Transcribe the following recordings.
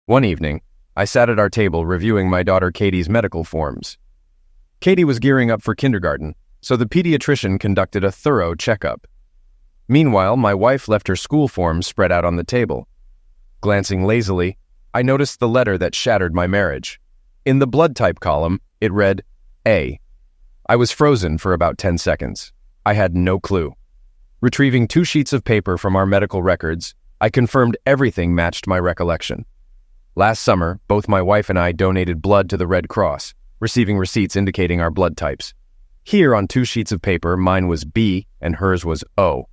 One evening, I sat at our table reviewing my daughter Katie's medical forms. Katie was gearing up for kindergarten, so the pediatrician conducted a thorough checkup. Meanwhile, my wife left her school forms spread out on the table. Glancing lazily, I noticed the letter that shattered my marriage. In the blood type column, it read A. I was frozen for about 10 seconds. I had no clue. Retrieving 2 sheets of paper from our medical records, I confirmed everything matched my recollection. Last summer, both my wife and I donated blood to the Red Cross, receiving receipts indicating our blood types. Here on 2 sheets of paper, mine was B and hers was O.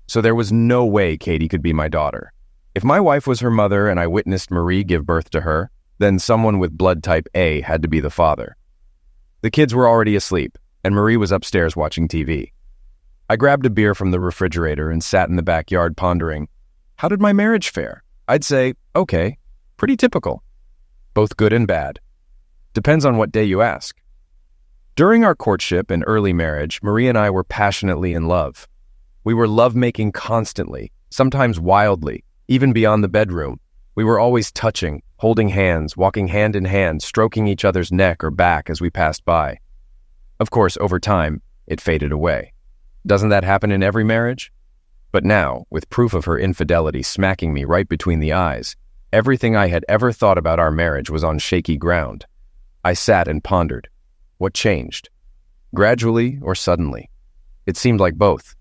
So there was no way Katie could be my daughter. If my wife was her mother and I witnessed Marie give birth to her, then someone with blood type A had to be the father. The kids were already asleep, and Marie was upstairs watching TV. I grabbed a beer from the refrigerator and sat in the backyard pondering, how did my marriage fare? I'd say, okay, pretty typical. Both good and bad. Depends on what day you ask. During our courtship and early marriage, Marie and I were passionately in love. We were lovemaking constantly, sometimes wildly, even beyond the bedroom. We were always touching, holding hands, walking hand in hand, stroking each other's neck or back as we passed by. Of course, over time, it faded away. Doesn't that happen in every marriage? But now, with proof of her infidelity smacking me right between the eyes, everything I had ever thought about our marriage was on shaky ground. I sat and pondered. What changed? Gradually or suddenly? It seemed like both.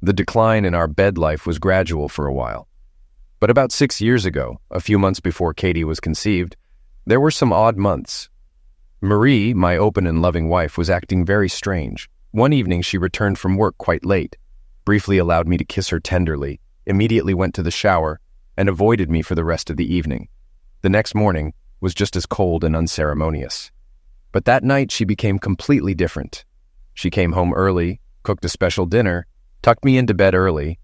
The decline in our bed life was gradual for a while. But about 6 years ago, a few months before Katie was conceived, there were some odd months. Marie, my open and loving wife, was acting very strange. One evening she returned from work quite late, briefly allowed me to kiss her tenderly, immediately went to the shower, and avoided me for the rest of the evening. The next morning was just as cold and unceremonious. But that night she became completely different. She came home early, cooked a special dinner, tucked me into bed early,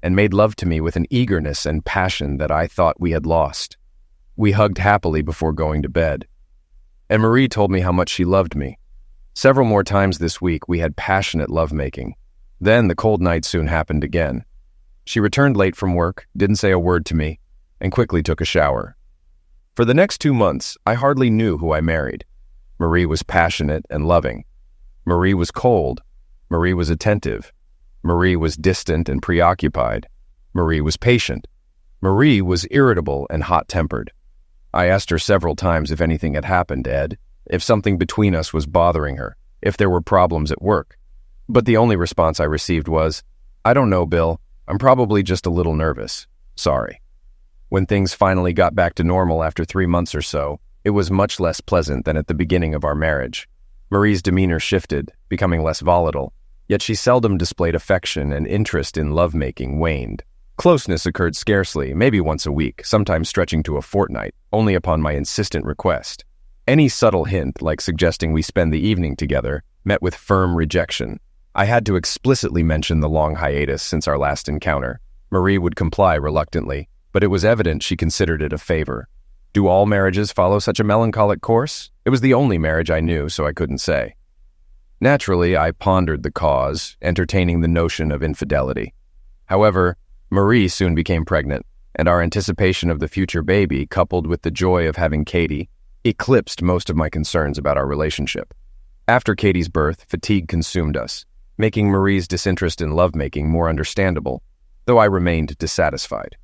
and made love to me with an eagerness and passion that I thought we had lost. We hugged happily before going to bed. And Marie told me how much she loved me. Several more times this week we had passionate lovemaking. Then the cold night soon happened again. She returned late from work, didn't say a word to me, and quickly took a shower. For the next 2 months, I hardly knew who I married. Marie was passionate and loving. Marie was cold. Marie was attentive. Marie was distant and preoccupied. Marie was patient. Marie was irritable and hot-tempered. I asked her several times if anything had happened, Ed, if something between us was bothering her, if there were problems at work. But the only response I received was, I don't know, Bill. I'm probably just a little nervous. Sorry. When things finally got back to normal after 3 months or so, it was much less pleasant than at the beginning of our marriage. Marie's demeanor shifted, becoming less volatile, yet she seldom displayed affection and interest in lovemaking waned. Closeness occurred scarcely, maybe once a week, sometimes stretching to a fortnight, only upon my insistent request. Any subtle hint, like suggesting we spend the evening together, met with firm rejection. I had to explicitly mention the long hiatus since our last encounter. Marie would comply reluctantly, but it was evident she considered it a favor. Do all marriages follow such a melancholic course? It was the only marriage I knew, so I couldn't say. Naturally, I pondered the cause, entertaining the notion of infidelity. However, Marie soon became pregnant, and our anticipation of the future baby, coupled with the joy of having Katie, eclipsed most of my concerns about our relationship. After Katie's birth, fatigue consumed us, making Marie's disinterest in lovemaking more understandable, though I remained dissatisfied.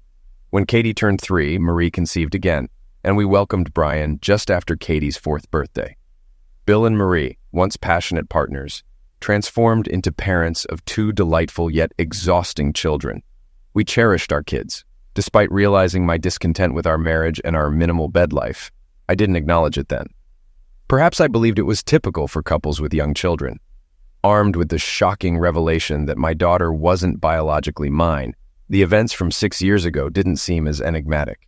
When Katie turned 3, Marie conceived again, and we welcomed Brian just after Katie's 4th birthday. Bill and Marie, once passionate partners, transformed into parents of 2 delightful yet exhausting children. We cherished our kids. Despite realizing my discontent with our marriage and our minimal bed life, I didn't acknowledge it then. Perhaps I believed it was typical for couples with young children. Armed with the shocking revelation that my daughter wasn't biologically mine, the events from 6 years ago didn't seem as enigmatic.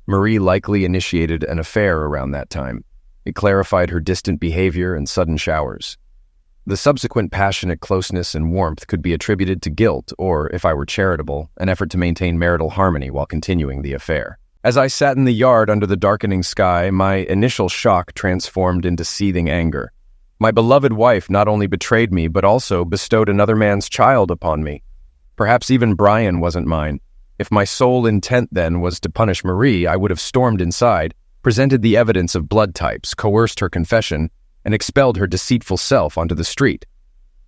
Marie likely initiated an affair around that time. It clarified her distant behavior and sudden showers. The subsequent passionate closeness and warmth could be attributed to guilt or, if I were charitable, an effort to maintain marital harmony while continuing the affair. As I sat in the yard under the darkening sky, my initial shock transformed into seething anger. My beloved wife not only betrayed me, but also bestowed another man's child upon me. Perhaps even Brian wasn't mine. If my sole intent then was to punish Marie, I would have stormed inside, presented the evidence of blood types, coerced her confession, and expelled her deceitful self onto the street.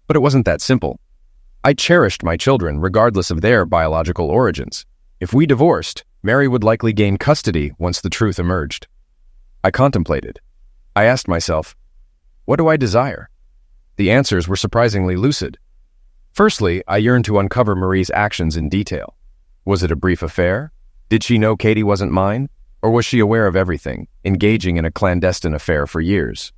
But it wasn't that simple. I cherished my children regardless of their biological origins. If we divorced, Mary would likely gain custody once the truth emerged. I contemplated. I asked myself, what do I desire? The answers were surprisingly lucid. Firstly, I yearned to uncover Marie's actions in detail. Was it a brief affair? Did she know Katie wasn't mine? Or was she aware of everything, engaging in a clandestine affair for years?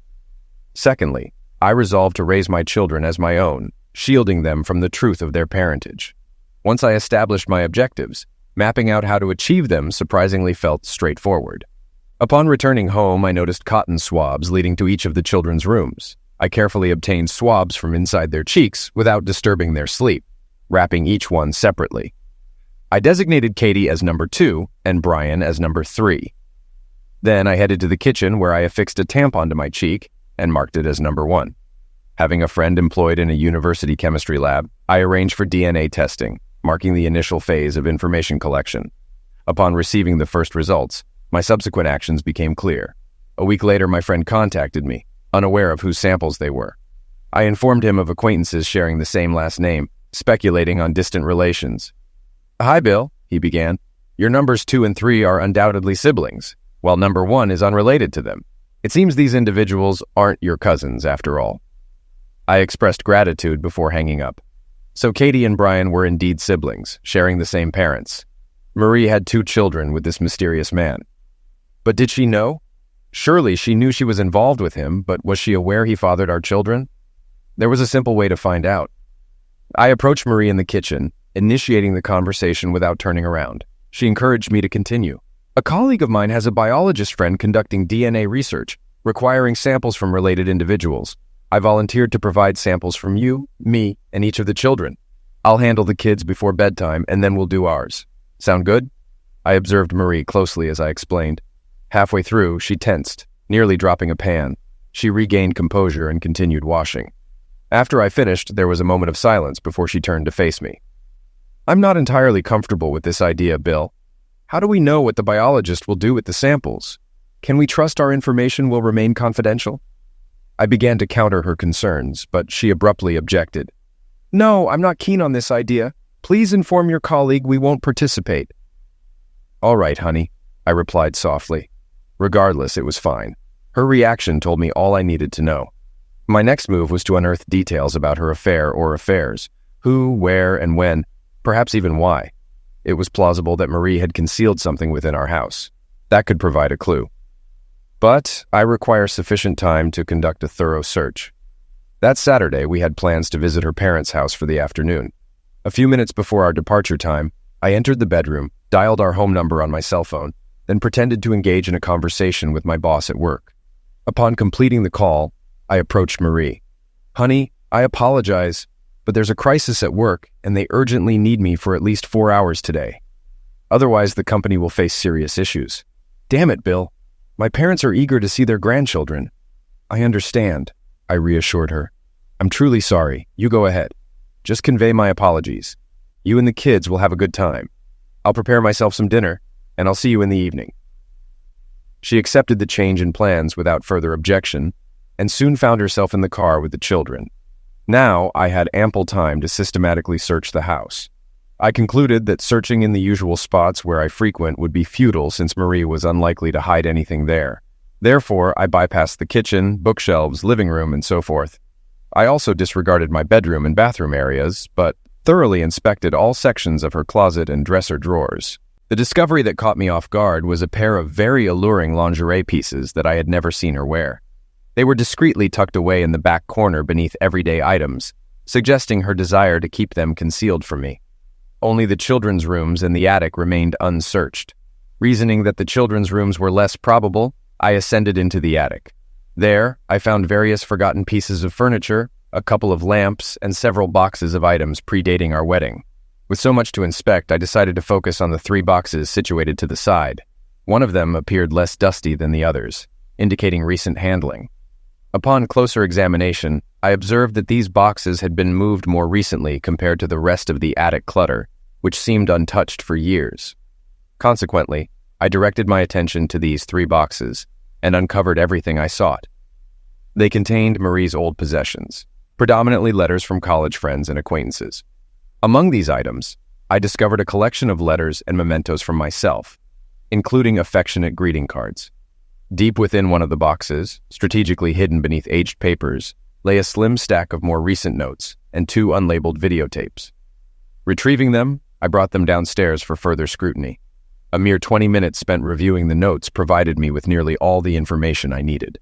Secondly, I resolved to raise my children as my own, shielding them from the truth of their parentage. Once I established my objectives, mapping out how to achieve them surprisingly felt straightforward. Upon returning home, I noticed cotton swabs leading to each of the children's rooms. I carefully obtained swabs from inside their cheeks without disturbing their sleep, wrapping each one separately. I designated Katie as number 2 and Brian as number 3. Then I headed to the kitchen where I affixed a tampon to my cheek and marked it as number 1. Having a friend employed in a university chemistry lab, I arranged for DNA testing, marking the initial phase of information collection. Upon receiving the first results, my subsequent actions became clear. A week later, my friend contacted me, unaware of whose samples they were. I informed him of acquaintances sharing the same last name, speculating on distant relations. "Hi, Bill," he began. "Your numbers 2 and 3 are undoubtedly siblings, while number 1 is unrelated to them. It seems these individuals aren't your cousins, after all." I expressed gratitude before hanging up. So Katie and Brian were indeed siblings, sharing the same parents. Marie had 2 children with this mysterious man. But did she know? Surely she knew she was involved with him, but was she aware he fathered our children? There was a simple way to find out. I approached Marie in the kitchen, initiating the conversation without turning around. She encouraged me to continue. "A colleague of mine has a biologist friend conducting DNA research, requiring samples from related individuals. I volunteered to provide samples from you, me, and each of the children. I'll handle the kids before bedtime, and then we'll do ours. Sound good?" I observed Marie closely as I explained. Halfway through, she tensed, nearly dropping a pan. She regained composure and continued washing. After I finished, there was a moment of silence before she turned to face me. "I'm not entirely comfortable with this idea, Bill. How do we know what the biologist will do with the samples? Can we trust our information will remain confidential?" I began to counter her concerns, but she abruptly objected. "No, I'm not keen on this idea. Please inform your colleague we won't participate." "All right, honey," I replied softly. Regardless, it was fine. Her reaction told me all I needed to know. My next move was to unearth details about her affair or affairs. Who, where, and when, perhaps even why. It was plausible that Marie had concealed something within our house. That could provide a clue. But I require sufficient time to conduct a thorough search. That Saturday, we had plans to visit her parents' house for the afternoon. A few minutes before our departure time, I entered the bedroom, dialed our home number on my cell phone, then pretended to engage in a conversation with my boss at work. Upon completing the call, I approached Marie. "Honey, I apologize, but there's a crisis at work, and they urgently need me for at least 4 hours today. Otherwise, the company will face serious issues." "Damn it, Bill. My parents are eager to see their grandchildren." "I understand," I reassured her. "I'm truly sorry. You go ahead. Just convey my apologies. You and the kids will have a good time. I'll prepare myself some dinner, and I'll see you in the evening." She accepted the change in plans without further objection, and soon found herself in the car with the children. Now I had ample time to systematically search the house. I concluded that searching in the usual spots where I frequent would be futile since Marie was unlikely to hide anything there. Therefore, I bypassed the kitchen, bookshelves, living room, and so forth. I also disregarded my bedroom and bathroom areas, but thoroughly inspected all sections of her closet and dresser drawers. The discovery that caught me off guard was a pair of very alluring lingerie pieces that I had never seen her wear. They were discreetly tucked away in the back corner beneath everyday items, suggesting her desire to keep them concealed from me. Only the children's rooms and the attic remained unsearched. Reasoning that the children's rooms were less probable, I ascended into the attic. There, I found various forgotten pieces of furniture, a couple of lamps, and several boxes of items predating our wedding. With so much to inspect, I decided to focus on the 3 boxes situated to the side. One of them appeared less dusty than the others, indicating recent handling. Upon closer examination, I observed that these boxes had been moved more recently compared to the rest of the attic clutter, which seemed untouched for years. Consequently, I directed my attention to these 3 boxes and uncovered everything I sought. They contained Marie's old possessions, predominantly letters from college friends and acquaintances. Among these items, I discovered a collection of letters and mementos from myself, including affectionate greeting cards. Deep within one of the boxes, strategically hidden beneath aged papers, lay a slim stack of more recent notes and 2 unlabeled videotapes. Retrieving them, I brought them downstairs for further scrutiny. A mere 20 minutes spent reviewing the notes provided me with nearly all the information I needed.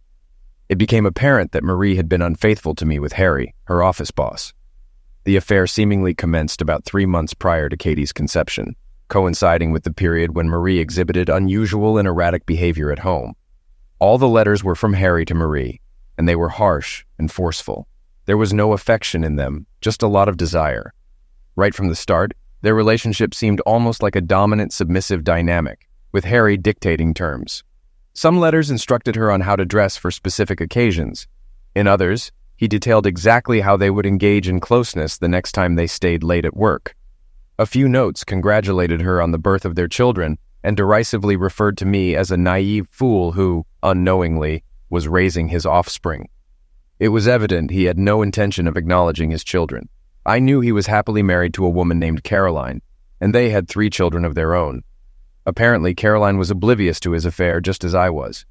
It became apparent that Marie had been unfaithful to me with Harry, her office boss. The affair seemingly commenced about 3 months prior to Katie's conception, coinciding with the period when Marie exhibited unusual and erratic behavior at home. All the letters were from Harry to Marie, and they were harsh and forceful. There was no affection in them, just a lot of desire. Right from the start, their relationship seemed almost like a dominant, submissive dynamic, with Harry dictating terms. Some letters instructed her on how to dress for specific occasions. In others, he detailed exactly how they would engage in closeness the next time they stayed late at work. A few notes congratulated her on the birth of their children and derisively referred to me as a naive fool who, unknowingly, was raising his offspring. It was evident he had no intention of acknowledging his children. I knew he was happily married to a woman named Caroline, and they had 3 children of their own. Apparently, Caroline was oblivious to his affair just as I was.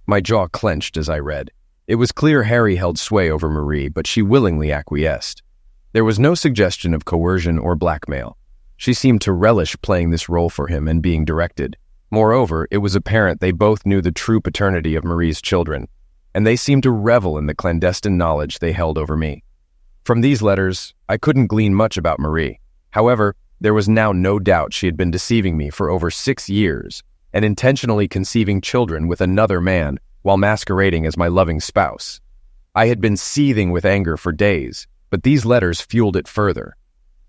My jaw clenched as I read. It was clear Harry held sway over Marie, but she willingly acquiesced. There was no suggestion of coercion or blackmail. She seemed to relish playing this role for him and being directed. Moreover, it was apparent they both knew the true paternity of Marie's children, and they seemed to revel in the clandestine knowledge they held over me. From these letters, I couldn't glean much about Marie. However, there was now no doubt she had been deceiving me for over 6 years and intentionally conceiving children with another man while masquerading as my loving spouse. I had been seething with anger for days, but these letters fueled it further.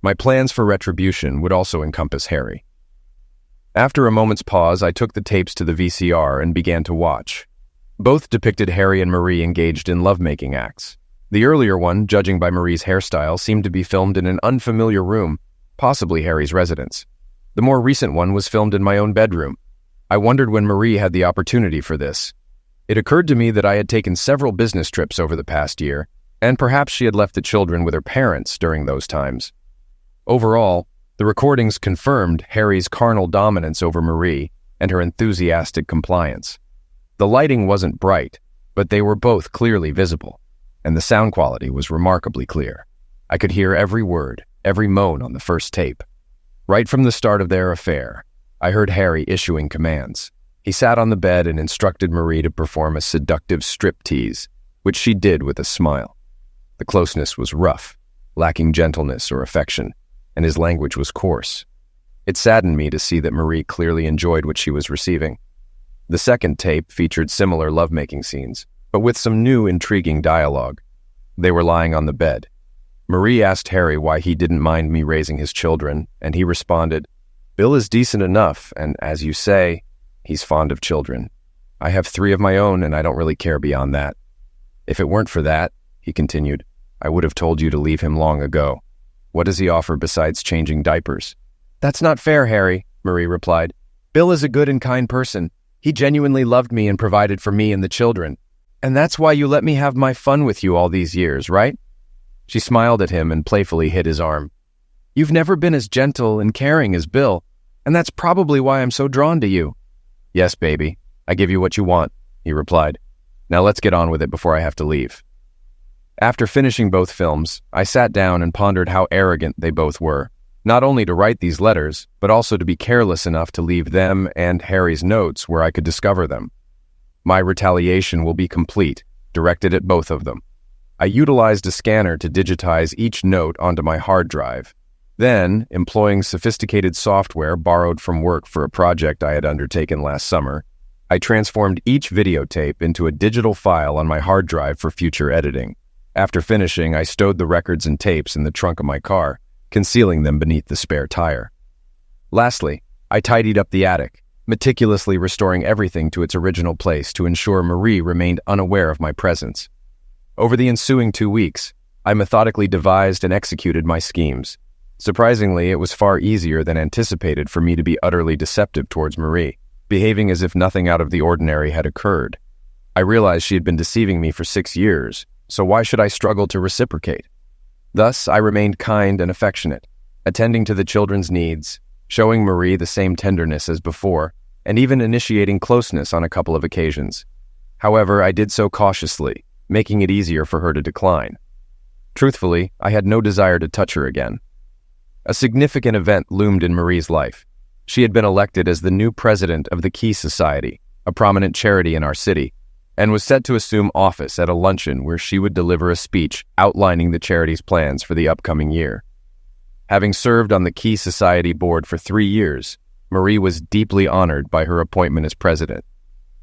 My plans for retribution would also encompass Harry. After a moment's pause, I took the tapes to the VCR and began to watch. Both depicted Harry and Marie engaged in lovemaking acts. The earlier one, judging by Marie's hairstyle, seemed to be filmed in an unfamiliar room, possibly Harry's residence. The more recent one was filmed in my own bedroom. I wondered when Marie had the opportunity for this. It occurred to me that I had taken several business trips over the past year, and perhaps she had left the children with her parents during those times. Overall, the recordings confirmed Harry's carnal dominance over Marie and her enthusiastic compliance. The lighting wasn't bright, but they were both clearly visible, and the sound quality was remarkably clear. I could hear every word, every moan on the first tape. Right from the start of their affair, I heard Harry issuing commands. He sat on the bed and instructed Marie to perform a seductive striptease, which she did with a smile. The closeness was rough, lacking gentleness or affection, and his language was coarse. It saddened me to see that Marie clearly enjoyed what she was receiving. The second tape featured similar lovemaking scenes, but with some new, intriguing dialogue. They were lying on the bed. Marie asked Harry why he didn't mind me raising his children, and he responded, "Bill is decent enough, and as you say, he's fond of children. I have 3 of my own, and I don't really care beyond that. If it weren't for that," he continued, "I would have told you to leave him long ago. What does he offer besides changing diapers?" "That's not fair, Harry," Marie replied. "Bill is a good and kind person. He genuinely loved me and provided for me and the children. And that's why you let me have my fun with you all these years, right?" She smiled at him and playfully hit his arm. "You've never been as gentle and caring as Bill, and that's probably why I'm so drawn to you." "Yes, baby, I give you what you want," he replied. "Now let's get on with it before I have to leave." After finishing both films, I sat down and pondered how arrogant they both were, not only to write these letters, but also to be careless enough to leave them and Harry's notes where I could discover them. My retaliation will be complete, directed at both of them. I utilized a scanner to digitize each note onto my hard drive. Then, employing sophisticated software borrowed from work for a project I had undertaken last summer, I transformed each videotape into a digital file on my hard drive for future editing. After finishing, I stowed the records and tapes in the trunk of my car, concealing them beneath the spare tire. Lastly, I tidied up the attic, meticulously restoring everything to its original place to ensure Marie remained unaware of my presence. Over the ensuing 2 weeks, I methodically devised and executed my schemes. Surprisingly, it was far easier than anticipated for me to be utterly deceptive towards Marie, behaving as if nothing out of the ordinary had occurred. I realized she had been deceiving me for 6 years, so why should I struggle to reciprocate? Thus, I remained kind and affectionate, attending to the children's needs, showing Marie the same tenderness as before, and even initiating closeness on a couple of occasions. However, I did so cautiously, making it easier for her to decline. Truthfully, I had no desire to touch her again. A significant event loomed in Marie's life. She had been elected as the new president of the Key Society, a prominent charity in our city, and was set to assume office at a luncheon where she would deliver a speech outlining the charity's plans for the upcoming year. Having served on the Key Society board for 3 years, Marie was deeply honored by her appointment as president.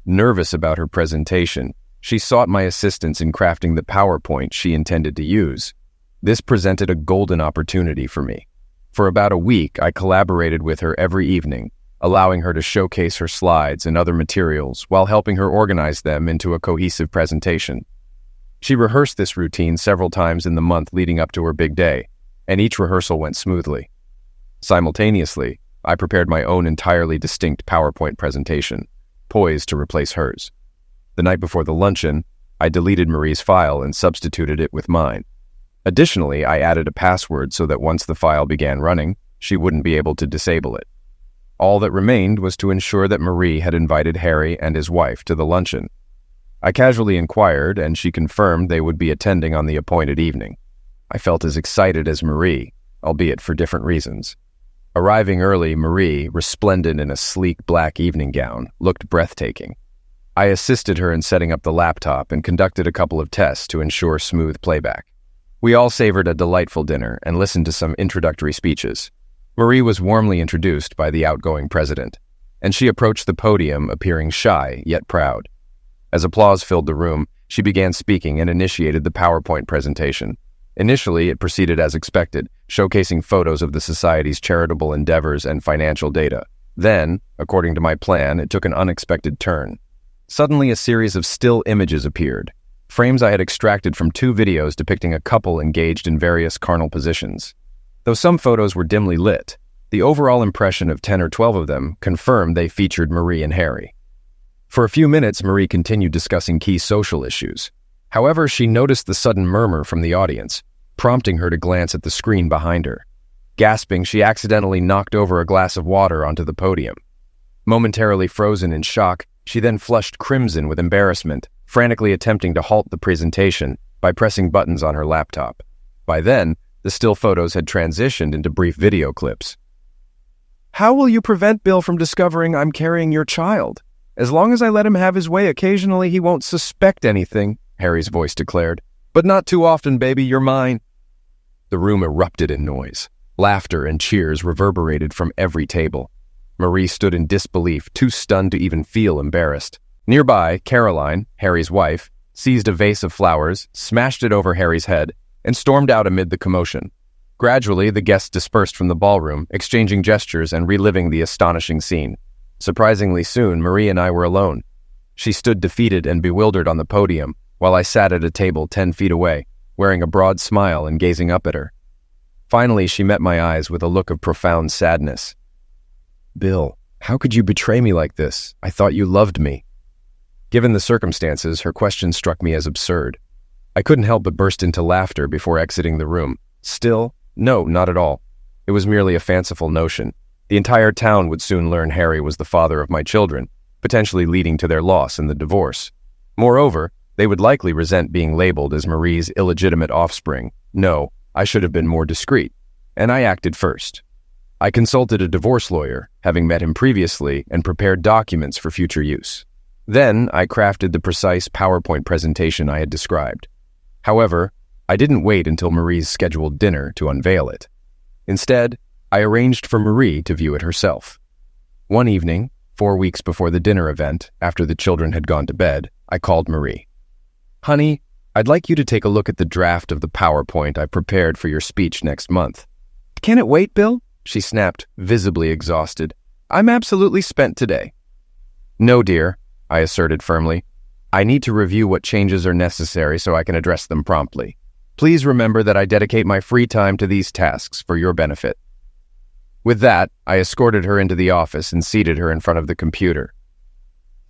Nervous about her presentation, she sought my assistance in crafting the PowerPoint she intended to use. This presented a golden opportunity for me. For about a week, I collaborated with her every evening, allowing her to showcase her slides and other materials while helping her organize them into a cohesive presentation. She rehearsed this routine several times in the month leading up to her big day, and each rehearsal went smoothly. Simultaneously, I prepared my own entirely distinct PowerPoint presentation, poised to replace hers. The night before the luncheon, I deleted Marie's file and substituted it with mine. Additionally, I added a password so that once the file began running, she wouldn't be able to disable it. All that remained was to ensure that Marie had invited Harry and his wife to the luncheon. I casually inquired, and she confirmed they would be attending on the appointed evening. I felt as excited as Marie, albeit for different reasons. Arriving early, Marie, resplendent in a sleek black evening gown, looked breathtaking. I assisted her in setting up the laptop and conducted a couple of tests to ensure smooth playback. We all savored a delightful dinner and listened to some introductory speeches. Marie was warmly introduced by the outgoing president, and she approached the podium appearing shy yet proud. As applause filled the room, she began speaking and initiated the PowerPoint presentation. Initially, it proceeded as expected, showcasing photos of the society's charitable endeavors and financial data. Then, according to my plan, it took an unexpected turn. Suddenly, a series of still images appeared, frames I had extracted from 2 videos depicting a couple engaged in various carnal positions. Though some photos were dimly lit, the overall impression of 10 or 12 of them confirmed they featured Marie and Harry. For a few minutes, Marie continued discussing key social issues. However, she noticed the sudden murmur from the audience, prompting her to glance at the screen behind her. Gasping, she accidentally knocked over a glass of water onto the podium. Momentarily frozen in shock, she then flushed crimson with embarrassment, frantically attempting to halt the presentation by pressing buttons on her laptop. By then, the still photos had transitioned into brief video clips. "How will you prevent Bill from discovering I'm carrying your child? As long as I let him have his way occasionally, he won't suspect anything," Harry's voice declared. "But not too often, baby, you're mine." The room erupted in noise. Laughter and cheers reverberated from every table. Marie stood in disbelief, too stunned to even feel embarrassed. Nearby, Caroline, Harry's wife, seized a vase of flowers, smashed it over Harry's head, and stormed out amid the commotion. Gradually, the guests dispersed from the ballroom, exchanging gestures and reliving the astonishing scene. Surprisingly soon, Marie and I were alone. She stood defeated and bewildered on the podium, while I sat at a table 10 feet away, wearing a broad smile and gazing up at her. Finally, she met my eyes with a look of profound sadness. "Bill, how could you betray me like this? I thought you loved me." Given the circumstances, her question struck me as absurd. I couldn't help but burst into laughter before exiting the room. Still, no, not at all. It was merely a fanciful notion. The entire town would soon learn Harry was the father of my children, potentially leading to their loss in the divorce. Moreover, they would likely resent being labeled as Marie's illegitimate offspring. No, I should have been more discreet, and I acted first. I consulted a divorce lawyer, having met him previously, and prepared documents for future use. Then, I crafted the precise PowerPoint presentation I had described. However, I didn't wait until Marie's scheduled dinner to unveil it. Instead, I arranged for Marie to view it herself. One evening, 4 weeks before the dinner event, after the children had gone to bed, I called Marie. "Honey, I'd like you to take a look at the draft of the PowerPoint I prepared for your speech next month." "Can it wait, Bill?" she snapped, visibly exhausted. "I'm absolutely spent today." "No, dear," I asserted firmly. "I need to review what changes are necessary so I can address them promptly. Please remember that I dedicate my free time to these tasks for your benefit." With that, I escorted her into the office and seated her in front of the computer.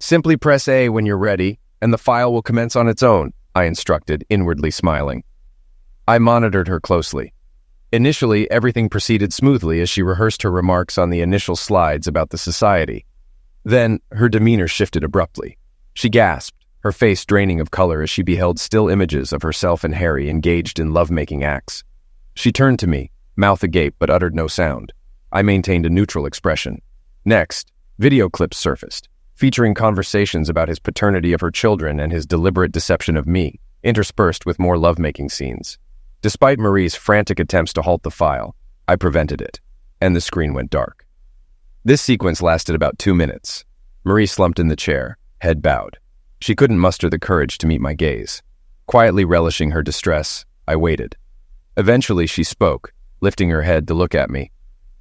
"Simply press A when you're ready, and the file will commence on its own," I instructed, inwardly smiling. I monitored her closely. Initially, everything proceeded smoothly as she rehearsed her remarks on the initial slides about the society. Then, her demeanor shifted abruptly. She gasped, her face draining of color as she beheld still images of herself and Harry engaged in love-making acts. She turned to me, mouth agape but uttered no sound. I maintained a neutral expression. Next, video clips surfaced, featuring conversations about his paternity of her children and his deliberate deception of me, interspersed with more lovemaking scenes. Despite Marie's frantic attempts to halt the file, I prevented it, and the screen went dark. This sequence lasted about 2 minutes. Marie slumped in the chair, head bowed. She couldn't muster the courage to meet my gaze. Quietly relishing her distress, I waited. Eventually she spoke, lifting her head to look at me.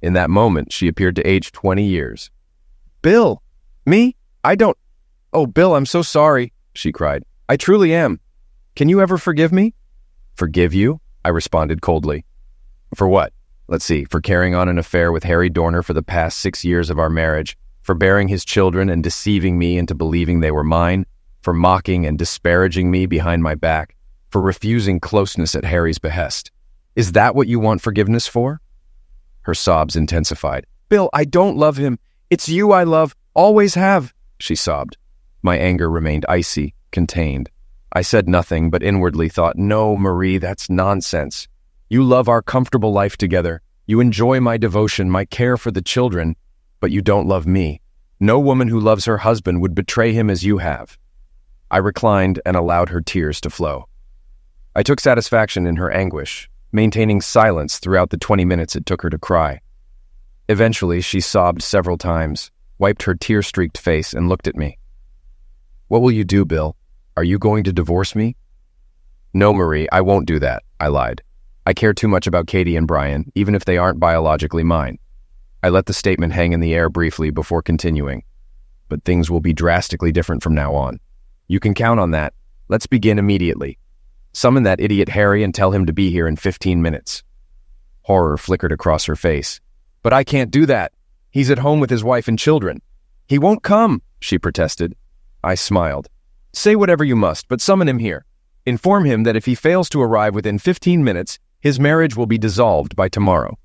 In that moment, she appeared to age 20 years. "Bill! Me? Oh, Bill, I'm so sorry," she cried. "I truly am. Can you ever forgive me?" "Forgive you?" I responded coldly. "For what? Let's see, for carrying on an affair with Harry Dorner for the past 6 years of our marriage, for bearing his children and deceiving me into believing they were mine, for mocking and disparaging me behind my back, for refusing closeness at Harry's behest. Is that what you want forgiveness for?" Her sobs intensified. "Bill, I don't love him. It's you I love, always have," she sobbed. My anger remained icy, contained. I said nothing, but inwardly thought, "No, Marie, that's nonsense. You love our comfortable life together. You enjoy my devotion, my care for the children, but you don't love me. No woman who loves her husband would betray him as you have." I reclined and allowed her tears to flow. I took satisfaction in her anguish, maintaining silence throughout the 20 minutes it took her to cry. Eventually, she sobbed several times, wiped her tear-streaked face, and looked at me. "What will you do, Bill? Are you going to divorce me?" "No, Marie, I won't do that," I lied. "I care too much about Katie and Brian, even if they aren't biologically mine." I let the statement hang in the air briefly before continuing. "But things will be drastically different from now on. You can count on that. Let's begin immediately. Summon that idiot Harry and tell him to be here in 15 minutes. Horror flickered across her face. "But I can't do that. He's at home with his wife and children." "He won't come," she protested. I smiled. "Say whatever you must, but summon him here. Inform him that if he fails to arrive within 15 minutes, his marriage will be dissolved by tomorrow."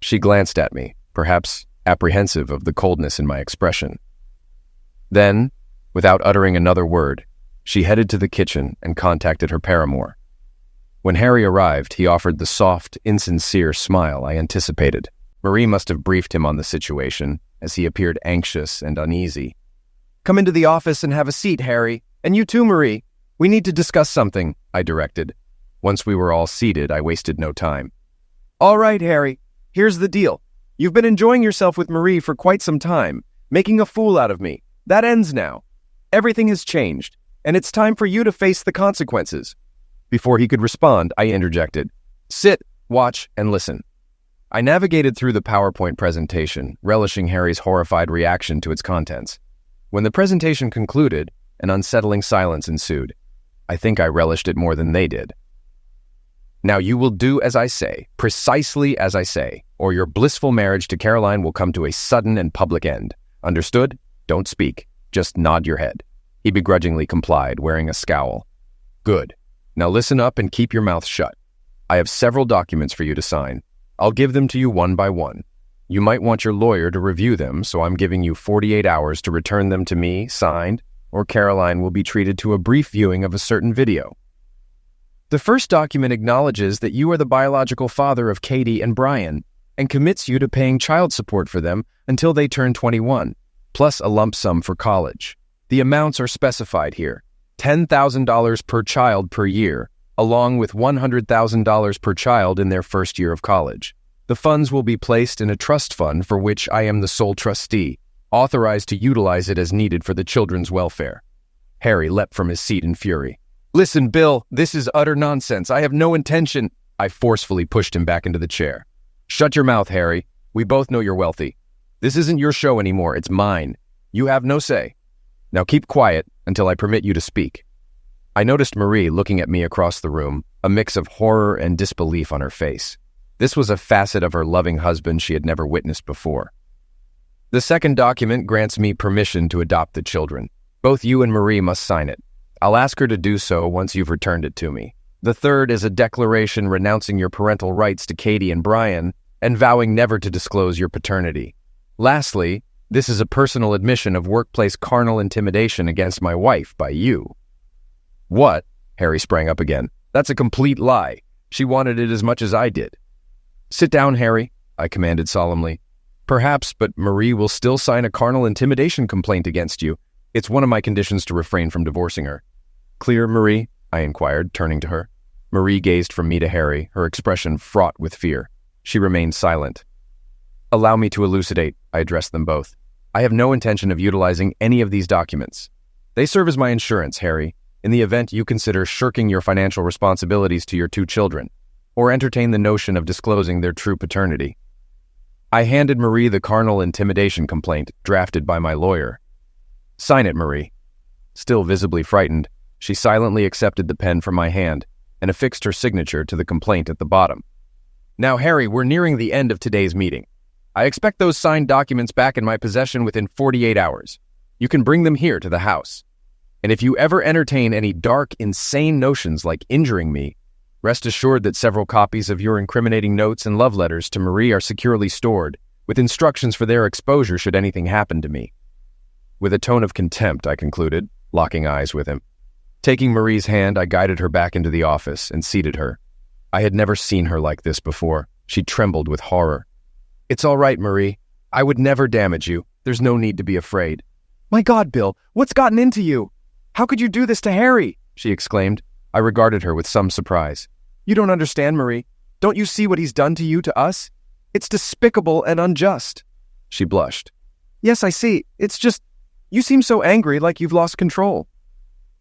She glanced at me, perhaps apprehensive of the coldness in my expression. Then, without uttering another word, she headed to the kitchen and contacted her paramour. When Harry arrived, he offered the soft, insincere smile I anticipated. Marie must have briefed him on the situation, as he appeared anxious and uneasy. "Come into the office and have a seat, Harry. And you too, Marie. We need to discuss something," I directed. Once we were all seated, I wasted no time. "All right, Harry. Here's the deal. You've been enjoying yourself with Marie for quite some time, making a fool out of me. That ends now. Everything has changed, and it's time for you to face the consequences." Before he could respond, I interjected. "Sit, watch, and listen." I navigated through the PowerPoint presentation, relishing Harry's horrified reaction to its contents. When the presentation concluded, an unsettling silence ensued. I think I relished it more than they did. "Now you will do as I say, precisely as I say, or your blissful marriage to Caroline will come to a sudden and public end. Understood? Don't speak. Just nod your head." He begrudgingly complied, wearing a scowl. "Good. Now listen up and keep your mouth shut. I have several documents for you to sign. I'll give them to you one by one. You might want your lawyer to review them, so I'm giving you 48 hours to return them to me, signed, or Caroline will be treated to a brief viewing of a certain video. The first document acknowledges that you are the biological father of Katie and Brian, and commits you to paying child support for them until they turn 21, plus a lump sum for college. The amounts are specified here: $10,000 per child per year, along with $100,000 per child in their first year of college. The funds will be placed in a trust fund for which I am the sole trustee, authorized to utilize it as needed for the children's welfare." Harry leapt from his seat in fury. "Listen, Bill, this is utter nonsense. I have no intention—" I forcefully pushed him back into the chair. "Shut your mouth, Harry. We both know you're wealthy. This isn't your show anymore, it's mine. You have no say. Now keep quiet until I permit you to speak." I noticed Marie looking at me across the room, a mix of horror and disbelief on her face. This was a facet of her loving husband she had never witnessed before. The second document grants me permission to adopt the children. Both you and Marie must sign it. I'll ask her to do so once you've returned it to me. The third is a declaration renouncing your parental rights to Katie and Brian and vowing never to disclose your paternity. Lastly, this is a personal admission of workplace carnal intimidation against my wife by you. What? Harry sprang up again. That's a complete lie. She wanted it as much as I did. Sit down, Harry, I commanded solemnly. Perhaps, but Marie will still sign a carnal intimidation complaint against you. It's one of my conditions to refrain from divorcing her. Clear, Marie? I inquired, turning to her. Marie gazed from me to Harry, her expression fraught with fear. She remained silent. Allow me to elucidate, I addressed them both. I have no intention of utilizing any of these documents. They serve as my insurance, Harry, in the event you consider shirking your financial responsibilities to your two children, or entertain the notion of disclosing their true paternity. I handed Marie the carnal intimidation complaint drafted by my lawyer. Sign it, Marie. Still visibly frightened, she silently accepted the pen from my hand and affixed her signature to the complaint at the bottom. Now, Harry, we're nearing the end of today's meeting. I expect those signed documents back in my possession within 48 hours. You can bring them here to the house. And if you ever entertain any dark, insane notions like injuring me, rest assured that several copies of your incriminating notes and love letters to Marie are securely stored, with instructions for their exposure should anything happen to me. With a tone of contempt, I concluded, locking eyes with him. Taking Marie's hand, I guided her back into the office and seated her. I had never seen her like this before. She trembled with horror. It's all right, Marie. I would never damage you. There's no need to be afraid. My God, Bill, what's gotten into you? How could you do this to Harry? She exclaimed. I regarded her with some surprise. You don't understand, Marie. Don't you see what he's done to you, to us? It's despicable and unjust. She blushed. Yes, I see. It's just, you seem so angry, like you've lost control.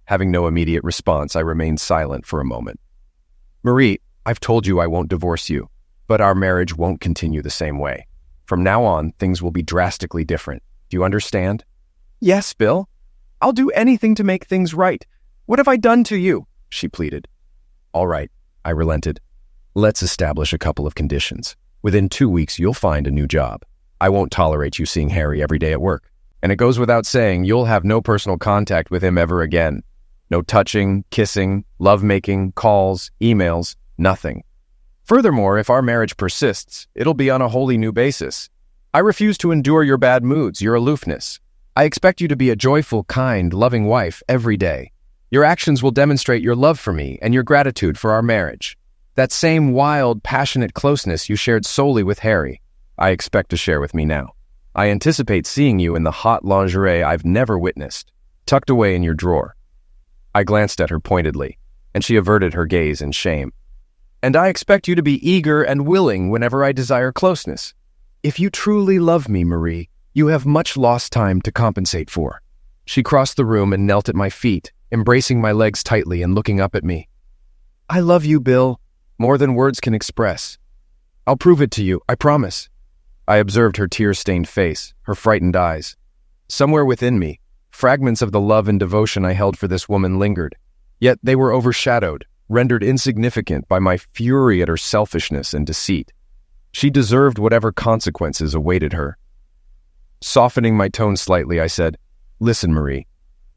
Having no immediate response, I remained silent for a moment. Marie, I've told you I won't divorce you, but our marriage won't continue the same way. From now on, things will be drastically different. Do you understand? Yes, Bill. I'll do anything to make things right. What have I done to you? She pleaded. All right, I relented. Let's establish a couple of conditions. Within 2 weeks, you'll find a new job. I won't tolerate you seeing Harry every day at work. And it goes without saying, you'll have no personal contact with him ever again. No touching, kissing, lovemaking, calls, emails, nothing. Furthermore, if our marriage persists, it'll be on a wholly new basis. I refuse to endure your bad moods, your aloofness. I expect you to be a joyful, kind, loving wife every day. Your actions will demonstrate your love for me and your gratitude for our marriage. That same wild, passionate closeness you shared solely with Harry, I expect to share with me now. I anticipate seeing you in the hot lingerie I've never witnessed, tucked away in your drawer. I glanced at her pointedly, and she averted her gaze in shame. And I expect you to be eager and willing whenever I desire closeness. If you truly love me, Marie, you have much lost time to compensate for. She crossed the room and knelt at my feet, embracing my legs tightly and looking up at me. I love you, Bill, more than words can express. I'll prove it to you, I promise. I observed her tear-stained face, her frightened eyes. Somewhere within me, fragments of the love and devotion I held for this woman lingered, yet they were overshadowed, rendered insignificant by my fury at her selfishness and deceit. She deserved whatever consequences awaited her. Softening my tone slightly, I said, Listen, Marie,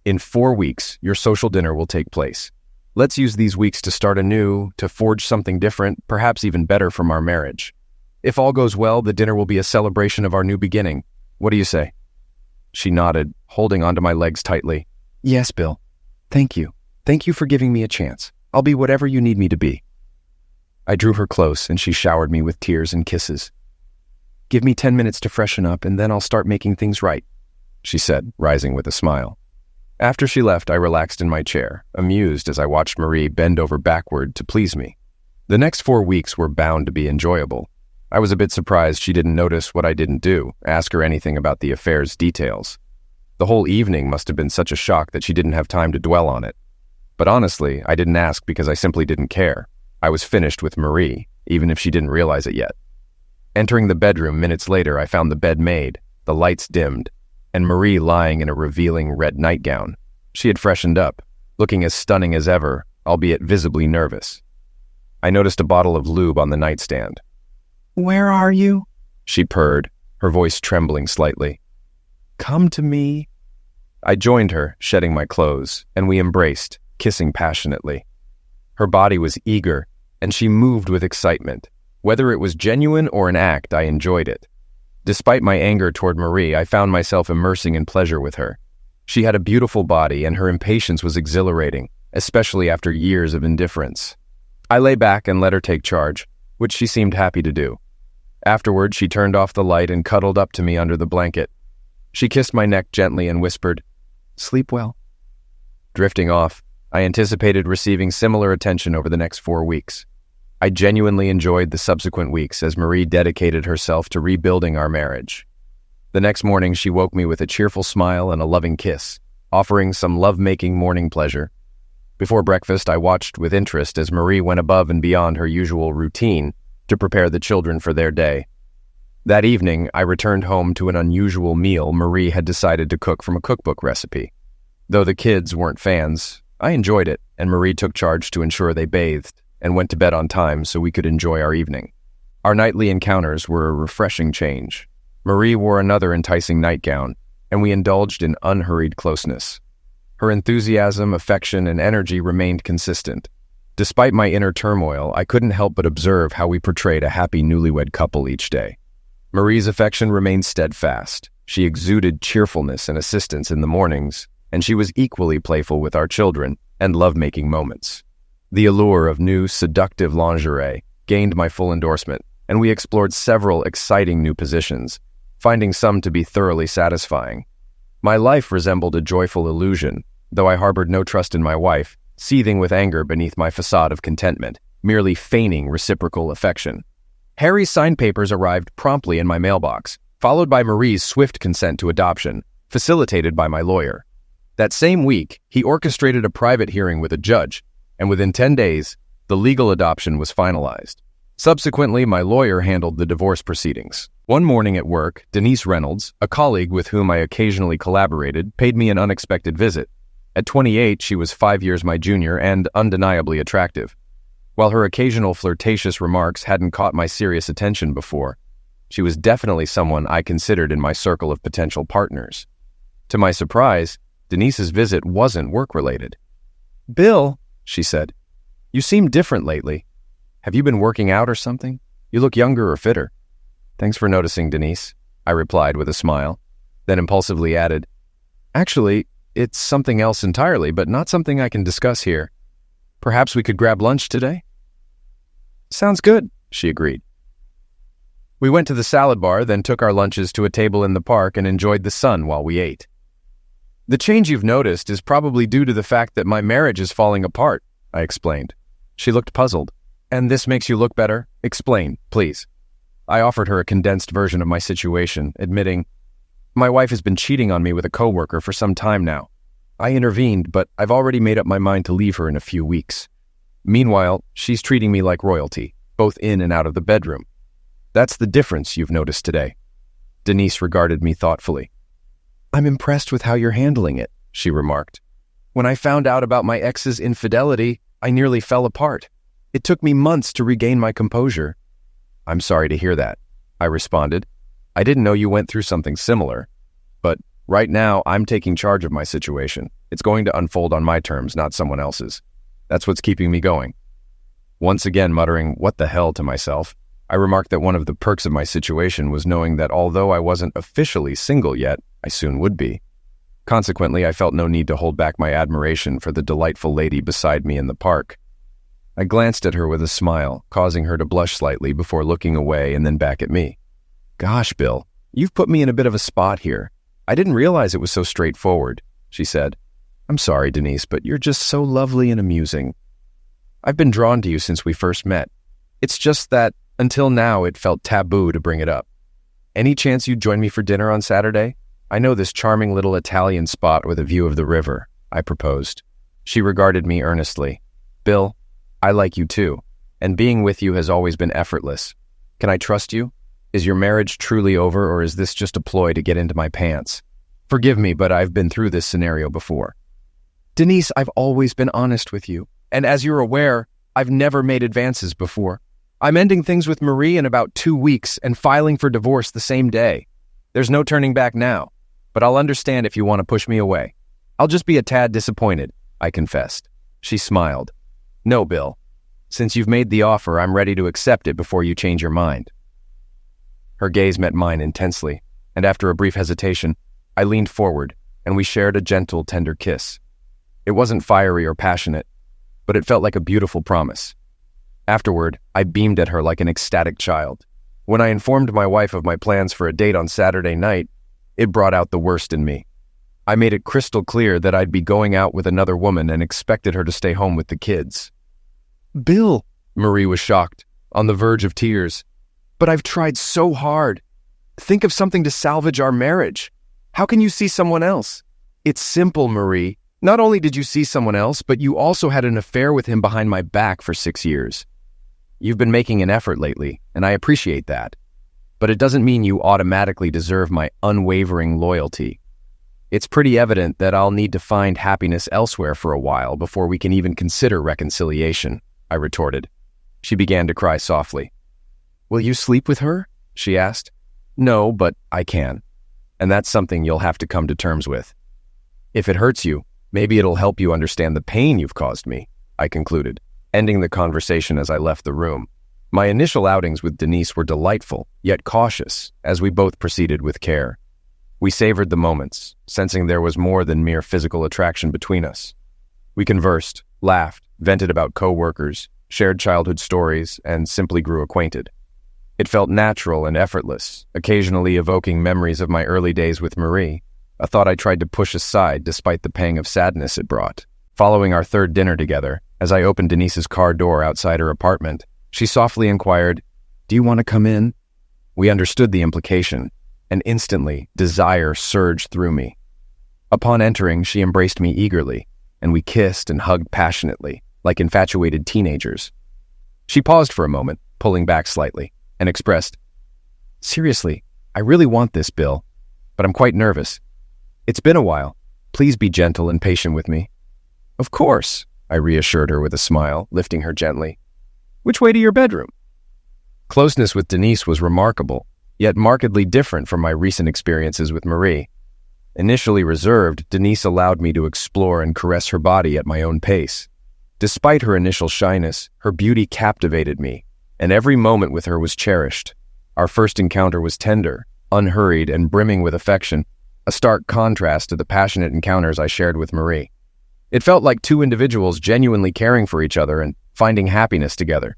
in 4 weeks, your social dinner will take place. Let's use these weeks to start anew, to forge something different, perhaps even better from our marriage. If all goes well, the dinner will be a celebration of our new beginning. What do you say? She nodded, holding onto my legs tightly. Yes, Bill. Thank you. Thank you for giving me a chance. I'll be whatever you need me to be. I drew her close, and she showered me with tears and kisses. Give me 10 minutes to freshen up, and then I'll start making things right, she said, rising with a smile. After she left, I relaxed in my chair, amused as I watched Marie bend over backward to please me. The next 4 weeks were bound to be enjoyable. I was a bit surprised she didn't notice what I didn't do, ask her anything about the affair's details. The whole evening must have been such a shock that she didn't have time to dwell on it. But honestly, I didn't ask because I simply didn't care. I was finished with Marie, even if she didn't realize it yet. Entering the bedroom minutes later, I found the bed made, the lights dimmed, and Marie lying in a revealing red nightgown. She had freshened up, looking as stunning as ever, albeit visibly nervous. I noticed a bottle of lube on the nightstand. "Where are you?" she purred, her voice trembling slightly. "Come to me." I joined her, shedding my clothes, and we embraced, kissing passionately. Her body was eager, and she moved with excitement. Whether it was genuine or an act, I enjoyed it. Despite my anger toward Marie, I found myself immersing in pleasure with her. She had a beautiful body, and her impatience was exhilarating, especially after years of indifference. I lay back and let her take charge, which she seemed happy to do. Afterward, she turned off the light and cuddled up to me under the blanket. She kissed my neck gently and whispered, "Sleep well." Drifting off, I anticipated receiving similar attention over the next 4 weeks. I genuinely enjoyed the subsequent weeks as Marie dedicated herself to rebuilding our marriage. The next morning, she woke me with a cheerful smile and a loving kiss, offering some love-making morning pleasure. Before breakfast, I watched with interest as Marie went above and beyond her usual routine to prepare the children for their day. That evening, I returned home to an unusual meal Marie had decided to cook from a cookbook recipe. Though the kids weren't fans, I enjoyed it, and Marie took charge to ensure they bathed and went to bed on time so we could enjoy our evening. Our nightly encounters were a refreshing change. Marie wore another enticing nightgown, and we indulged in unhurried closeness. Her enthusiasm, affection, and energy remained consistent. Despite my inner turmoil, I couldn't help but observe how we portrayed a happy newlywed couple each day. Marie's affection remained steadfast. She exuded cheerfulness and assistance in the mornings, and she was equally playful with our children and love-making moments. The allure of new, seductive lingerie gained my full endorsement, and we explored several exciting new positions, finding some to be thoroughly satisfying. My life resembled a joyful illusion, though I harbored no trust in my wife, seething with anger beneath my facade of contentment, merely feigning reciprocal affection. Harry's signed papers arrived promptly in my mailbox, followed by Marie's swift consent to adoption, facilitated by my lawyer. That same week, he orchestrated a private hearing with a judge, and within 10 days, the legal adoption was finalized. Subsequently, my lawyer handled the divorce proceedings. One morning at work, Denise Reynolds, a colleague with whom I occasionally collaborated, paid me an unexpected visit. At 28, she was 5 years my junior and undeniably attractive. While her occasional flirtatious remarks hadn't caught my serious attention before, she was definitely someone I considered in my circle of potential partners. To my surprise, Denise's visit wasn't work-related. "Bill," she said, "you seem different lately. Have you been working out or something? You look younger or fitter." "Thanks for noticing, Denise," I replied with a smile, then impulsively added, "Actually, it's something else entirely, but not something I can discuss here. Perhaps we could grab lunch today?" "Sounds good," she agreed. We went to the salad bar, then took our lunches to a table in the park and enjoyed the sun while we ate. "The change you've noticed is probably due to the fact that my marriage is falling apart," I explained. She looked puzzled. "And this makes you look better? Explain, please." I offered her a condensed version of my situation, admitting, "My wife has been cheating on me with a coworker for some time now. I intervened, but I've already made up my mind to leave her in a few weeks. Meanwhile, she's treating me like royalty, both in and out of the bedroom. That's the difference you've noticed today." Denise regarded me thoughtfully. "I'm impressed with how you're handling it," she remarked. "When I found out about my ex's infidelity, I nearly fell apart. It took me months to regain my composure." "I'm sorry to hear that," I responded. "I didn't know you went through something similar. But right now, I'm taking charge of my situation. It's going to unfold on my terms, not someone else's. That's what's keeping me going." Once again muttering, "What the hell," to myself, I remarked that one of the perks of my situation was knowing that although I wasn't officially single yet, I soon would be. Consequently, I felt no need to hold back my admiration for the delightful lady beside me in the park. I glanced at her with a smile, causing her to blush slightly before looking away and then back at me. "Gosh, Bill, you've put me in a bit of a spot here. I didn't realize it was so straightforward," she said. "I'm sorry, Denise, but you're just so lovely and amusing. I've been drawn to you since we first met. It's just that, until now, it felt taboo to bring it up. Any chance you'd join me for dinner on Saturday? I know this charming little Italian spot with a view of the river," I proposed. She regarded me earnestly. "Bill, I like you too, and being with you has always been effortless. Can I trust you? Is your marriage truly over, or is this just a ploy to get into my pants? Forgive me, but I've been through this scenario before." Denise, I've always been honest with you. And as you're aware, I've never made advances before. I'm ending things with Marie in about 2 weeks and filing for divorce the same day. There's no turning back now, but I'll understand if you want to push me away. I'll just be a tad disappointed, I confessed. She smiled. No, Bill. Since you've made the offer, I'm ready to accept it before you change your mind. Her gaze met mine intensely, and after a brief hesitation, I leaned forward, and we shared a gentle, tender kiss. It wasn't fiery or passionate, but it felt like a beautiful promise. Afterward, I beamed at her like an ecstatic child. When I informed my wife of my plans for a date on Saturday night, it brought out the worst in me. I made it crystal clear that I'd be going out with another woman and expected her to stay home with the kids. Bill, Marie was shocked, on the verge of tears. But I've tried so hard. Think of something to salvage our marriage. How can you see someone else? It's simple, Marie. Not only did you see someone else, but you also had an affair with him behind my back for 6 years. You've been making an effort lately, and I appreciate that. But it doesn't mean you automatically deserve my unwavering loyalty. It's pretty evident that I'll need to find happiness elsewhere for a while before we can even consider reconciliation, I retorted. She began to cry softly. Will you sleep with her? She asked. No, but I can. And that's something you'll have to come to terms with. If it hurts you, maybe it'll help you understand the pain you've caused me, I concluded, ending the conversation as I left the room. My initial outings with Denise were delightful, yet cautious, as we both proceeded with care. We savored the moments, sensing there was more than mere physical attraction between us. We conversed, laughed, vented about co-workers, shared childhood stories, and simply grew acquainted. It felt natural and effortless, occasionally evoking memories of my early days with Marie, a thought I tried to push aside despite the pang of sadness it brought. Following our third dinner together, as I opened Denise's car door outside her apartment, she softly inquired, "Do you want to come in?" We understood the implication, and instantly, desire surged through me. Upon entering, she embraced me eagerly, and we kissed and hugged passionately, like infatuated teenagers. She paused for a moment, pulling back slightly, and expressed, "Seriously, I really want this, Bill, but I'm quite nervous. It's been a while. Please be gentle and patient with me." "Of course," I reassured her with a smile, lifting her gently. "Which way to your bedroom?" Closeness with Denise was remarkable, yet markedly different from my recent experiences with Marie. Initially reserved, Denise allowed me to explore and caress her body at my own pace. Despite her initial shyness, her beauty captivated me, and every moment with her was cherished. Our first encounter was tender, unhurried, and brimming with affection, a stark contrast to the passionate encounters I shared with Marie. It felt like two individuals genuinely caring for each other and finding happiness together.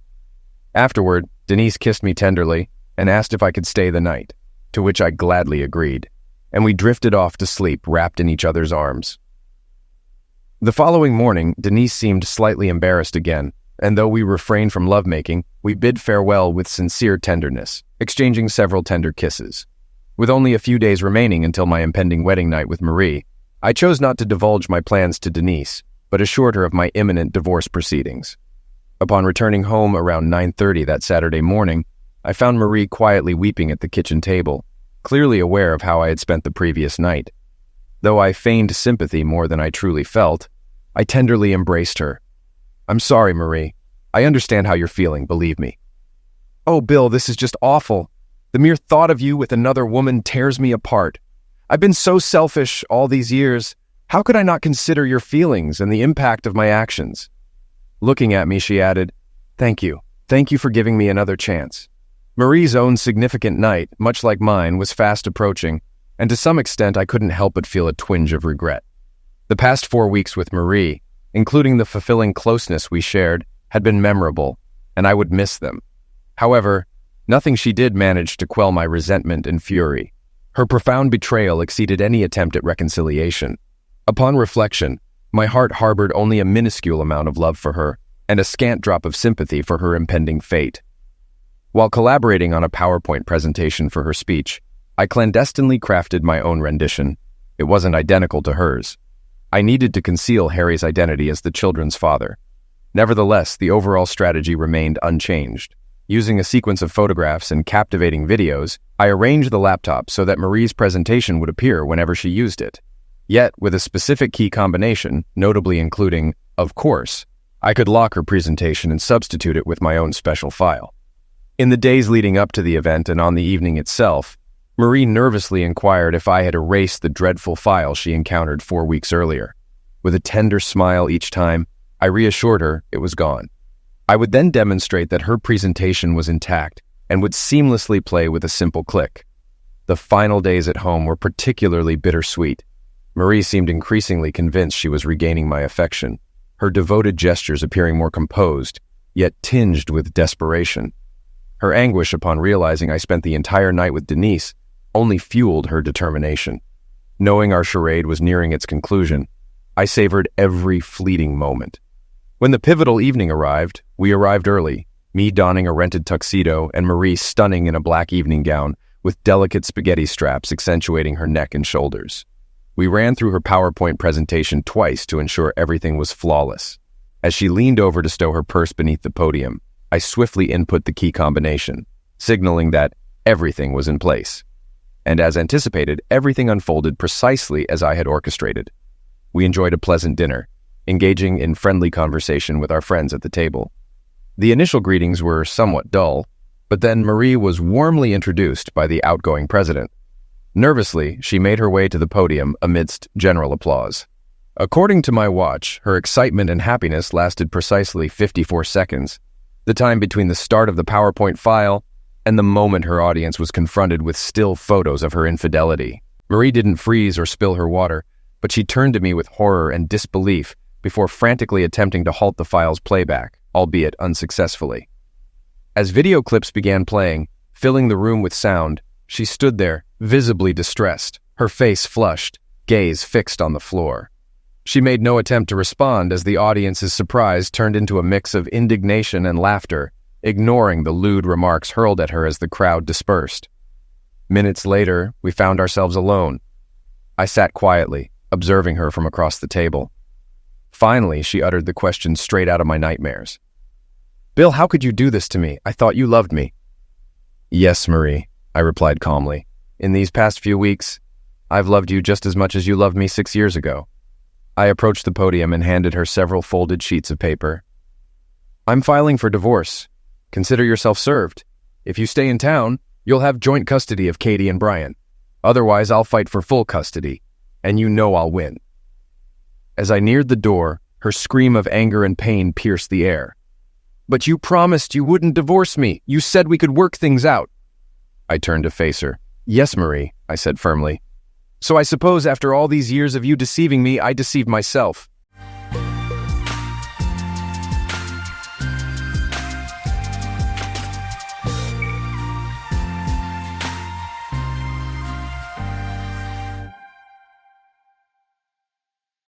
Afterward, Denise kissed me tenderly and asked if I could stay the night, to which I gladly agreed, and we drifted off to sleep wrapped in each other's arms. The following morning, Denise seemed slightly embarrassed again, and though we refrained from lovemaking, we bid farewell with sincere tenderness, exchanging several tender kisses. With only a few days remaining until my impending wedding night with Marie, I chose not to divulge my plans to Denise, but assured her of my imminent divorce proceedings. Upon returning home around 9:30 that Saturday morning, I found Marie quietly weeping at the kitchen table, clearly aware of how I had spent the previous night. Though I feigned sympathy more than I truly felt, I tenderly embraced her. "I'm sorry, Marie. I understand how you're feeling, believe me." "Oh, Bill, this is just awful. The mere thought of you with another woman tears me apart. I've been so selfish all these years. How could I not consider your feelings and the impact of my actions?" Looking at me, she added, "Thank you. Thank you for giving me another chance." Marie's own significant night, much like mine, was fast approaching, and to some extent I couldn't help but feel a twinge of regret. The past 4 weeks with Marie, including the fulfilling closeness we shared, had been memorable, and I would miss them. However, nothing she did manage to quell my resentment and fury. Her profound betrayal exceeded any attempt at reconciliation. Upon reflection, my heart harbored only a minuscule amount of love for her and a scant drop of sympathy for her impending fate. While collaborating on a PowerPoint presentation for her speech, I clandestinely crafted my own rendition. It wasn't identical to hers. I needed to conceal Harry's identity as the children's father. Nevertheless, the overall strategy remained unchanged. Using a sequence of photographs and captivating videos, I arranged the laptop so that Marie's presentation would appear whenever she used it. Yet, with a specific key combination, notably including, of course, I could lock her presentation and substitute it with my own special file. In the days leading up to the event and on the evening itself, Marie nervously inquired if I had erased the dreadful file she encountered 4 weeks earlier. With a tender smile each time, I reassured her it was gone. I would then demonstrate that her presentation was intact and would seamlessly play with a simple click. The final days at home were particularly bittersweet. Marie seemed increasingly convinced she was regaining my affection, her devoted gestures appearing more composed, yet tinged with desperation. Her anguish upon realizing I spent the entire night with Denise only fueled her determination. Knowing our charade was nearing its conclusion, I savored every fleeting moment. When the pivotal evening arrived, we arrived early, me donning a rented tuxedo and Marie stunning in a black evening gown with delicate spaghetti straps accentuating her neck and shoulders. We ran through her PowerPoint presentation twice to ensure everything was flawless. As she leaned over to stow her purse beneath the podium, I swiftly input the key combination, signaling that everything was in place. And as anticipated, everything unfolded precisely as I had orchestrated. We enjoyed a pleasant dinner, engaging in friendly conversation with our friends at the table. The initial greetings were somewhat dull, but then Marie was warmly introduced by the outgoing president. Nervously, she made her way to the podium amidst general applause. According to my watch, her excitement and happiness lasted precisely 54 seconds, the time between the start of the PowerPoint file and the moment her audience was confronted with still photos of her infidelity. Marie didn't freeze or spill her water, but she turned to me with horror and disbelief before frantically attempting to halt the file's playback, albeit unsuccessfully. As video clips began playing, filling the room with sound, she stood there, visibly distressed, her face flushed, gaze fixed on the floor. She made no attempt to respond as the audience's surprise turned into a mix of indignation and laughter, ignoring the lewd remarks hurled at her as the crowd dispersed. Minutes later, we found ourselves alone. I sat quietly, observing her from across the table. Finally, she uttered the question straight out of my nightmares. "Bill, how could you do this to me? I thought you loved me." "Yes, Marie," I replied calmly. "In these past few weeks, I've loved you just as much as you loved me 6 years ago." I approached the podium and handed her several folded sheets of paper. "I'm filing for divorce. Consider yourself served. If you stay in town, you'll have joint custody of Katie and Brian. Otherwise, I'll fight for full custody, and you know I'll win." As I neared the door, her scream of anger and pain pierced the air. "But you promised you wouldn't divorce me. You said we could work things out." I turned to face her. "Yes, Marie," I said firmly. "So I suppose after all these years of you deceiving me, I deceived myself.